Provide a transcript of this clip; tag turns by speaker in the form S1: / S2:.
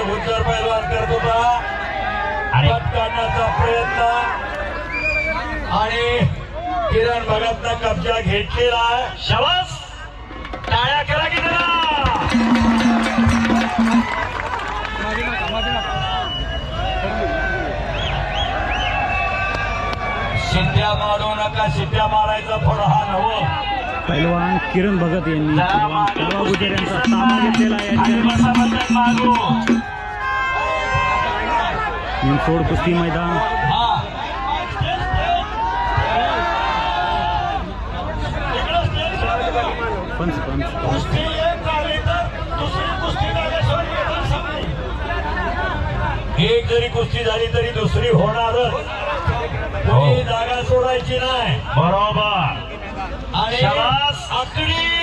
S1: हुज्जर पैलवान करत होता पट काढण्याचा प्रयत्न आणि किरण भगतनं कब्जा घेतलेला आहे.
S2: शाबास, टाळ्या करा की जरा.
S1: शिट्ट्या मारू नका, शिट्ट्या मारायचा फळ हा नवं.
S3: पैलवान किरण भगत यांनी तलवा गुजर यांचा ताबा घेतलेला आहे. सोड कुस्ती मैदान पंच
S1: कुस्ती एक झाली तर दुसरी कुस्ती एक जरी कुस्ती झाली तरी दुसरी होणारच. कोणी जागा सोडायची नाही.
S2: बरोबर.
S1: आणि
S2: शाबास.
S1: आकडी